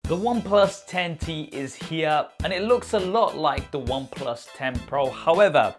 The OnePlus 10T is here and it looks a lot like the OnePlus 10 Pro. However,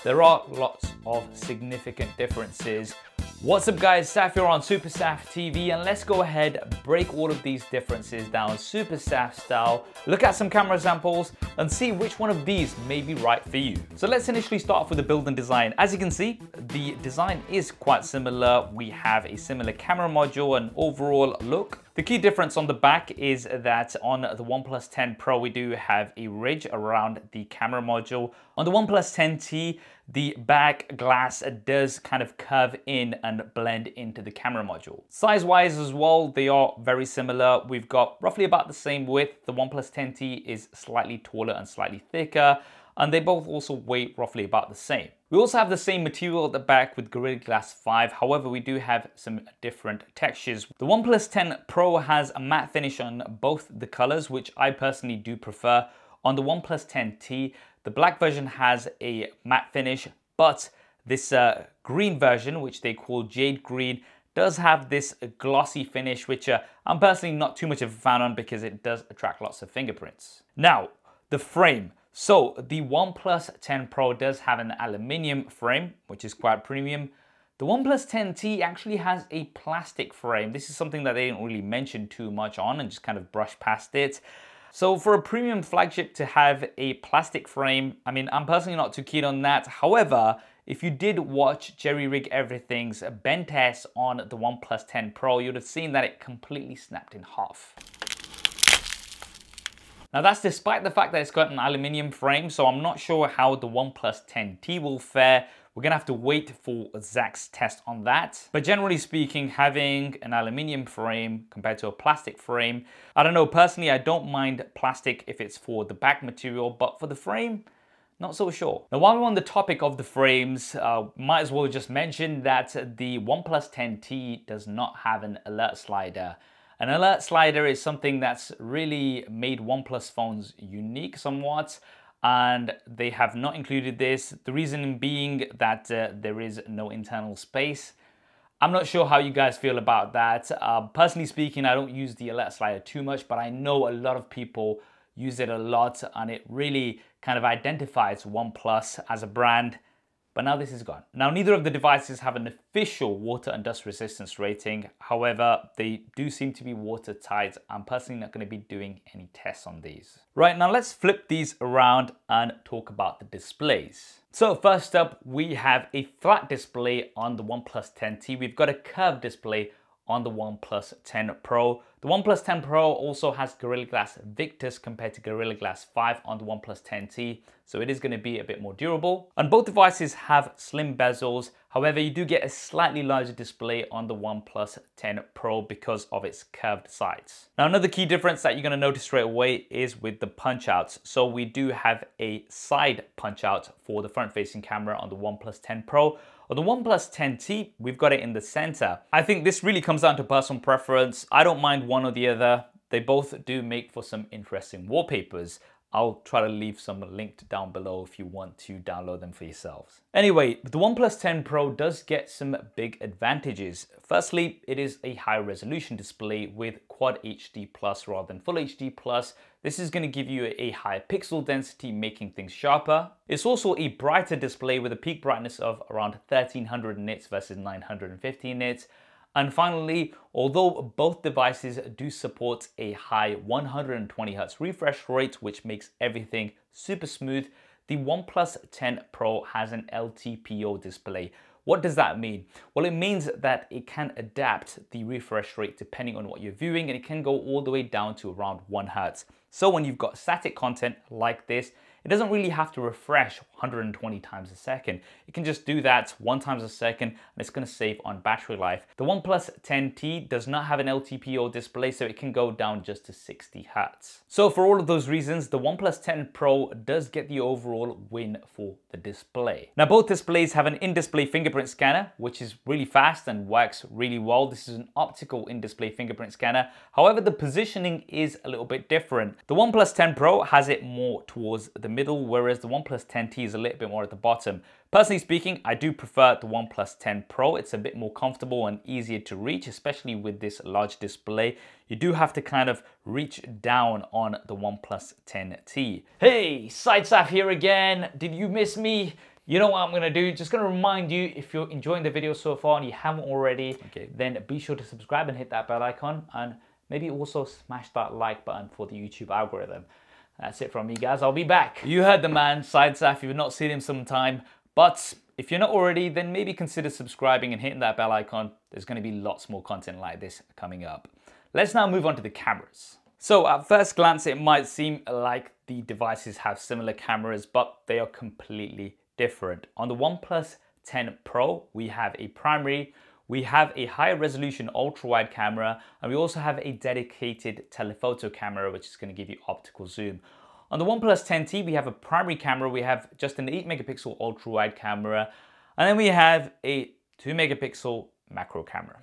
there are lots of significant differences. What's up guys, Saf here on Super Saf TV, and let's go ahead, break all of these differences down Super Saf style, look at some camera samples and see which one of these may be right for you. So let's initially start off with the build and design. As you can see, the design is quite similar. We have a similar camera module and overall look. The key difference on the back is that on the OnePlus 10 Pro, we do have a ridge around the camera module. On the OnePlus 10T, the back glass does kind of curve in and blend into the camera module. Size-wise as well, they are very similar. We've got roughly about the same width. The OnePlus 10T is slightly taller and slightly thicker, and they both also weigh roughly about the same. We also have the same material at the back with Gorilla Glass 5, however we do have some different textures. The OnePlus 10 Pro has a matte finish on both the colors, which I personally do prefer. On the OnePlus 10T, the black version has a matte finish, but this green version, which they call Jade Green, does have this glossy finish, which I'm personally not too much of a fan on because it does attract lots of fingerprints. Now, the frame. So the OnePlus 10 Pro does have an aluminium frame, which is quite premium. The OnePlus 10T actually has a plastic frame. This is something that they didn't really mention too much on and just kind of brushed past it. So for a premium flagship to have a plastic frame, I mean, I'm personally not too keen on that. However, if you did watch Jerry Rig Everything's bend test on the OnePlus 10 Pro, you'd have seen that it completely snapped in half. Now that's despite the fact that it's got an aluminium frame, so I'm not sure how the OnePlus 10T will fare. We're gonna have to wait for Zach's test on that. But generally speaking, having an aluminium frame compared to a plastic frame, I don't know, personally I don't mind plastic if it's for the back material, but for the frame, not so sure. Now while we're on the topic of the frames, might as well just mention that the OnePlus 10T does not have an alert slider. An alert slider is something that's really made OnePlus phones unique somewhat, and they have not included this. The reason being that there is no internal space. I'm not sure how you guys feel about that. Personally speaking, I don't use the alert slider too much, but I know a lot of people use it a lot and it really kind of identifies OnePlus as a brand. But now this is gone. Now, neither of the devices have an official water and dust resistance rating. However, they do seem to be watertight. I'm personally not going to be doing any tests on these. Right, now let's flip these around and talk about the displays. So first up, we have a flat display on the OnePlus 10T. We've got a curved display on the OnePlus 10 Pro. The OnePlus 10 Pro also has Gorilla Glass Victus compared to Gorilla Glass 5 on the OnePlus 10T, so it is going to be a bit more durable. And both devices have slim bezels, however you do get a slightly larger display on the OnePlus 10 Pro because of its curved sides. Now another key difference that you're going to notice straight away is with the punch outs. So we do have a side punch out for the front facing camera on the OnePlus 10 Pro. On the OnePlus 10T, we've got it in the center. I think this really comes down to personal preference. I don't mind one or the other. They both do make for some interesting wallpapers. I'll try to leave some linked down below if you want to download them for yourselves. Anyway, the OnePlus 10 Pro does get some big advantages. Firstly, it is a high resolution display with Quad HD Plus rather than Full HD Plus. This is going to give you a higher pixel density, making things sharper. It's also a brighter display with a peak brightness of around 1300 nits versus 950 nits. And finally, although both devices do support a high 120Hz refresh rate, which makes everything super smooth, the OnePlus 10 Pro has an LTPO display. What does that mean? Well, it means that it can adapt the refresh rate depending on what you're viewing, and it can go all the way down to around 1 Hz. So when you've got static content like this, it doesn't really have to refresh 120 times a second. It can just do that 1 time a second and it's going to save on battery life. The OnePlus 10T does not have an LTPO display, so it can go down just to 60 Hz. So for all of those reasons, the OnePlus 10 Pro does get the overall win for the display. Now both displays have an in-display fingerprint scanner, which is really fast and works really well. This is an optical in-display fingerprint scanner. However, the positioning is a little bit different. The OnePlus 10 Pro has it more towards the middle, whereas the OnePlus 10T is a little bit more at the bottom. Personally speaking, I do prefer the OnePlus 10 Pro. It's a bit more comfortable and easier to reach, especially with this large display. You do have to kind of reach down on the OnePlus 10T. Hey, SideSaf here again. Did you miss me? You know what I'm gonna do? Just gonna remind you, if you're enjoying the video so far and you haven't already, then be sure to subscribe and hit that bell icon, and maybe also smash that like button for the YouTube algorithm. That's it from me, guys. I'll be back. You heard the man, SideSaf. You've not seen him some time, but if you're not already, then maybe consider subscribing and hitting that bell icon. There's gonna be lots more content like this coming up. Let's now move on to the cameras. So at first glance, it might seem like the devices have similar cameras, but they are completely different. On the OnePlus 10 Pro, we have a primary, we have a higher resolution ultra-wide camera, and we also have a dedicated telephoto camera, which is going to give you optical zoom. On the OnePlus 10T, we have a primary camera, we have just an 8 megapixel ultra-wide camera, and then we have a 2 megapixel macro camera.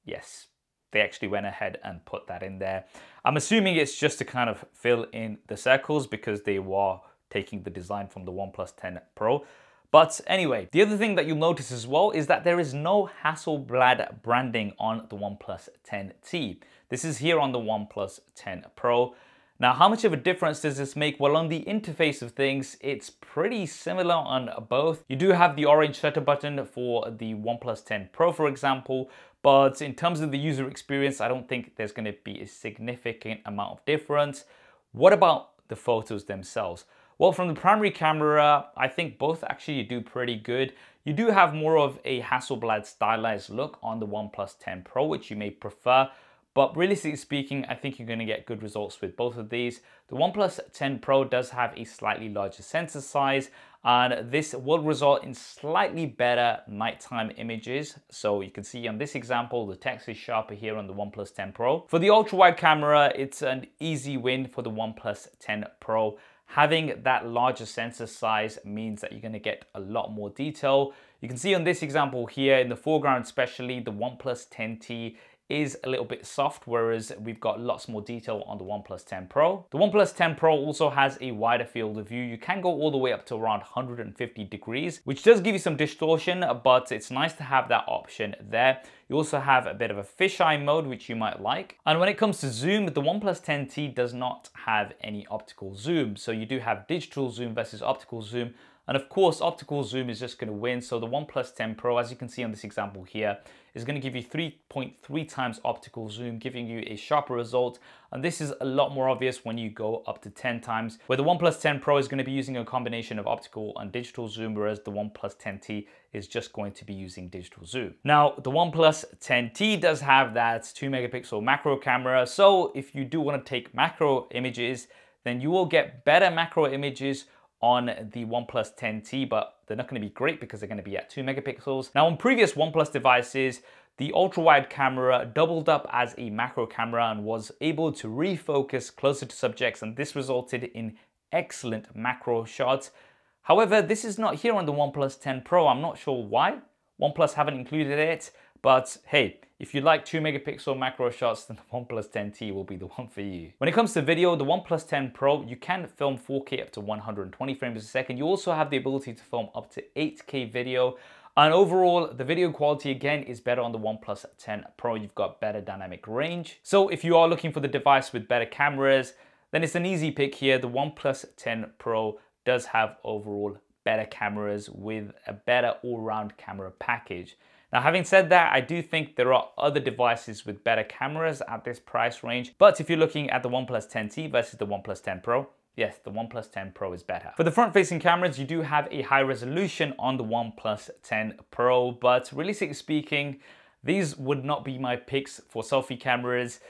Yes, they actually went ahead and put that in there. I'm assuming it's just to kind of fill in the circles because they were taking the design from the OnePlus 10 Pro. But anyway, the other thing that you'll notice as well is that there is no Hasselblad branding on the OnePlus 10T. This is here on the OnePlus 10 Pro. Now, how much of a difference does this make? Well, on the interface of things, it's pretty similar on both. You do have the orange shutter button for the OnePlus 10 Pro, for example, but in terms of the user experience, I don't think there's going to be a significant amount of difference. What about the photos themselves? Well, from the primary camera, I think both actually do pretty good. You do have more of a Hasselblad stylized look on the OnePlus 10 Pro, which you may prefer. But realistically speaking, I think you're going to get good results with both of these. The OnePlus 10 Pro does have a slightly larger sensor size, and this will result in slightly better nighttime images. So you can see on this example, the text is sharper here on the OnePlus 10 Pro. For the ultra-wide camera, it's an easy win for the OnePlus 10 Pro. Having that larger sensor size means that you're going to get a lot more detail. You can see on this example here, in the foreground especially, the OnePlus 10T is a little bit soft, whereas we've got lots more detail on the OnePlus 10 Pro. The OnePlus 10 Pro also has a wider field of view. You can go all the way up to around 150 degrees, which does give you some distortion, but it's nice to have that option there. You also have a bit of a fisheye mode, which you might like. And when it comes to zoom, the OnePlus 10T does not have any optical zoom. So you do have digital zoom versus optical zoom. And of course, optical zoom is just going to win. So the OnePlus 10 Pro, as you can see on this example here, is going to give you 3.3 times optical zoom, giving you a sharper result. And this is a lot more obvious when you go up to 10 times, where the OnePlus 10 Pro is going to be using a combination of optical and digital zoom, whereas the OnePlus 10T is just going to be using digital zoom. Now, the OnePlus 10T does have that 2 megapixel macro camera. So if you do want to take macro images, then you will get better macro images on the OnePlus 10T, but they're not going to be great because they're going to be at 2 megapixels. Now, on previous OnePlus devices, the ultra-wide camera doubled up as a macro camera and was able to refocus closer to subjects, and this resulted in excellent macro shots. However, this is not here on the OnePlus 10 Pro. I'm not sure why OnePlus haven't included it, but hey, if you like 2 megapixel macro shots, then the OnePlus 10T will be the one for you. When it comes to video, the OnePlus 10 Pro, you can film 4K up to 120 frames a second. You also have the ability to film up to 8K video. And overall, the video quality again is better on the OnePlus 10 Pro. You've got better dynamic range. So if you are looking for the device with better cameras, then it's an easy pick here. The OnePlus 10 Pro does have overall better cameras with a better all-round camera package. Now, having said that, I do think there are other devices with better cameras at this price range. But if you're looking at the OnePlus 10T versus the OnePlus 10 Pro, yes, the OnePlus 10 Pro is better. For the front-facing cameras, you do have a high resolution on the OnePlus 10 Pro, but realistically speaking, these would not be my picks for selfie cameras.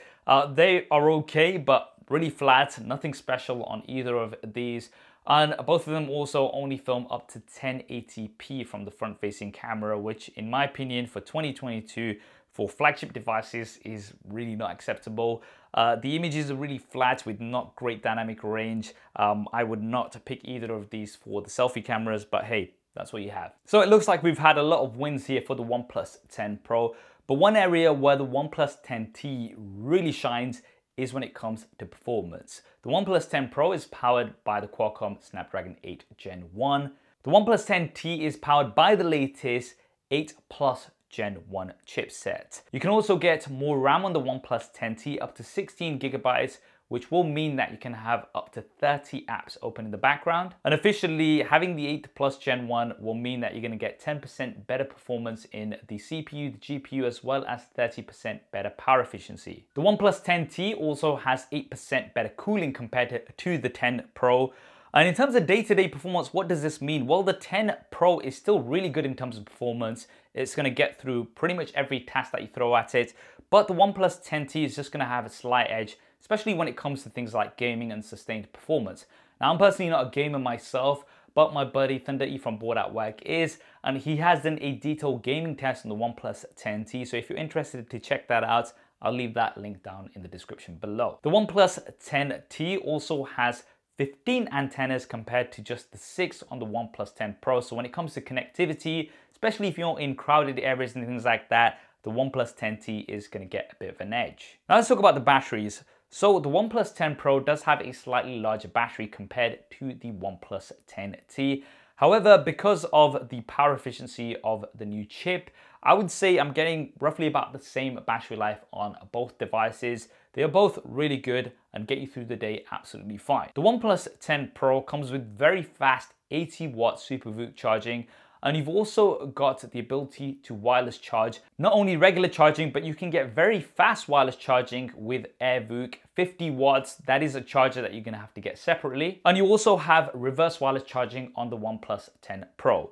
They are okay, but really flat, nothing special on either of these. And both of them also only film up to 1080p from the front-facing camera, which in my opinion for 2022 for flagship devices is really not acceptable. The images are really flat with not great dynamic range. I would not pick either of these for the selfie cameras, but hey, that's what you have. So it looks like we've had a lot of wins here for the OnePlus 10 Pro, but one area where the OnePlus 10T really shines is when it comes to performance. The OnePlus 10 Pro is powered by the Qualcomm Snapdragon 8 Gen 1. The OnePlus 10T is powered by the latest 8 Plus Gen 1 chipset. You can also get more RAM on the OnePlus 10T, up to 16 gigabytes, which will mean that you can have up to 30 apps open in the background. And officially, having the 8 Plus Gen 1 will mean that you're going to get 10% better performance in the CPU, the GPU, as well as 30% better power efficiency. The OnePlus 10T also has 8% better cooling compared to the 10 Pro. And in terms of day-to-day performance, what does this mean? Well, the 10 Pro is still really good in terms of performance. It's going to get through pretty much every task that you throw at it. But the OnePlus 10T is just going to have a slight edge, especially when it comes to things like gaming and sustained performance. Now, I'm personally not a gamer myself, but my buddy Thunder E from Bored at Work is, and he has done a detailed gaming test on the OnePlus 10T. So if you're interested to check that out, I'll leave that link down in the description below. The OnePlus 10T also has 15 antennas compared to just the 6 on the OnePlus 10 Pro. So when it comes to connectivity, especially if you're in crowded areas and things like that, the OnePlus 10T is going to get a bit of an edge. Now let's talk about the batteries. So the OnePlus 10 Pro does have a slightly larger battery compared to the OnePlus 10T. However, because of the power efficiency of the new chip, I would say I'm getting roughly about the same battery life on both devices. They are both really good and get you through the day absolutely fine. The OnePlus 10 Pro comes with very fast 80-watt SuperVOOC charging, and you've also got the ability to wireless charge, not only regular charging, but you can get very fast wireless charging with AirVOOC, 50 watts. That is a charger that you're gonna have to get separately. And you also have reverse wireless charging on the OnePlus 10 Pro.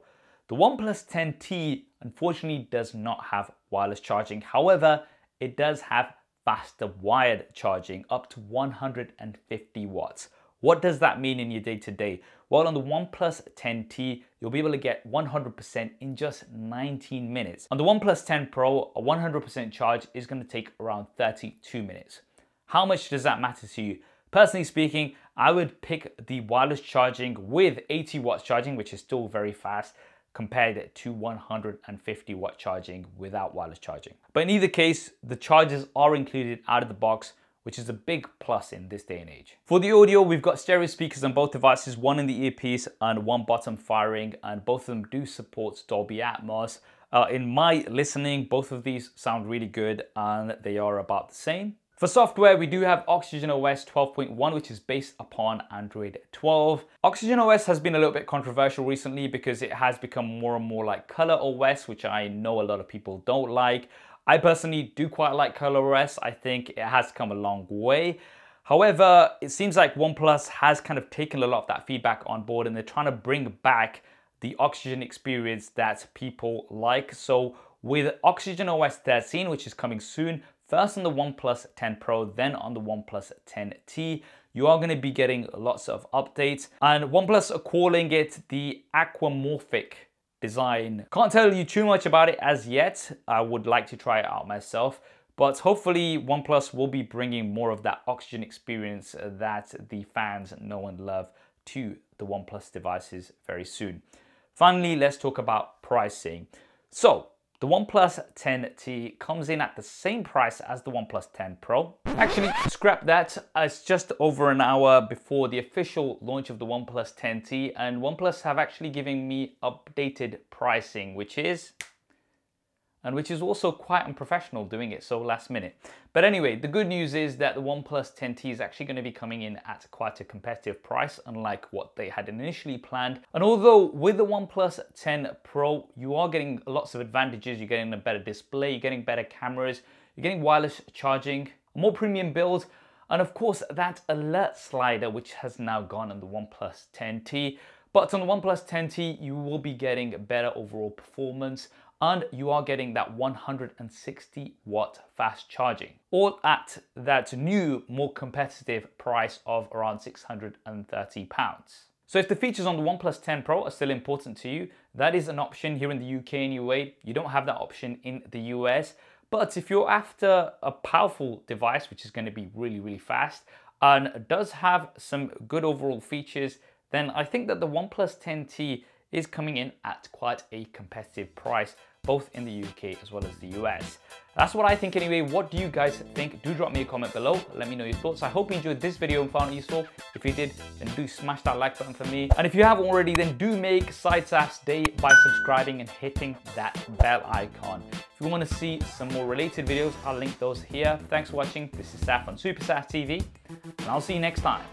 The OnePlus 10T unfortunately does not have wireless charging. However, it does have faster wired charging, up to 150 watts. What does that mean in your day-to-day? Well, on the OnePlus 10T, you'll be able to get 100% in just 19 minutes. On the OnePlus 10 Pro, a 100% charge is going to take around 32 minutes. How much does that matter to you? Personally speaking, I would pick the wireless charging with 80 watts charging, which is still very fast, compared to 150 watt charging without wireless charging. But in either case, the chargers are included out of the box, which is a big plus in this day and age. For the audio, we've got stereo speakers on both devices, one in the earpiece and one bottom firing, and both of them do support Dolby Atmos. In my listening, both of these sound really good and they are about the same. For software, we do have OxygenOS 12.1, which is based upon Android 12. OxygenOS has been a little bit controversial recently because it has become more and more like ColorOS, which I know a lot of people don't like. I personally do quite like ColorOS. I think it has come a long way. However, it seems like OnePlus has kind of taken a lot of that feedback on board and they're trying to bring back the Oxygen experience that people like. So with OxygenOS 13, which is coming soon, first on the OnePlus 10 Pro, then on the OnePlus 10T, you are going to be getting lots of updates. And OnePlus are calling it the aquamorphic design. Can't tell you too much about it as yet. I would like to try it out myself. But hopefully OnePlus will be bringing more of that Oxygen experience that the fans know and love to the OnePlus devices very soon. Finally, let's talk about pricing. So, the OnePlus 10T comes in at the same price as the OnePlus 10 Pro. Actually, scrap that. It's just over an hour before the official launch of the OnePlus 10T, and OnePlus have actually given me updated pricing, which is also quite unprofessional doing it so last minute. But anyway, the good news is that the OnePlus 10T is actually going to be coming in at quite a competitive price, unlike what they had initially planned. And although with the OnePlus 10 Pro, you are getting lots of advantages, you're getting a better display, you're getting better cameras, you're getting wireless charging, a more premium build, and of course that alert slider, which has now gone on the OnePlus 10T. But on the OnePlus 10T, you will be getting better overall performance, and you are getting that 160 watt fast charging, all at that new, more competitive price of around £630. So if the features on the OnePlus 10 Pro are still important to you, that is an option here in the UK anyway. You don't have that option in the US. But if you're after a powerful device, which is going to be really, really fast, and does have some good overall features, then I think that the OnePlus 10T is coming in at quite a competitive price both in the UK as well as the US. That's what I think anyway. What do you guys think? Do drop me a comment below. Let me know your thoughts. I hope you enjoyed this video and found it useful. If you did, then do smash that like button for me. And if you haven't already, then do make SiteSAF's day by subscribing and hitting that bell icon. If you want to see some more related videos, I'll link those here. Thanks for watching. This is Saf on SuperSAF TV, and I'll see you next time.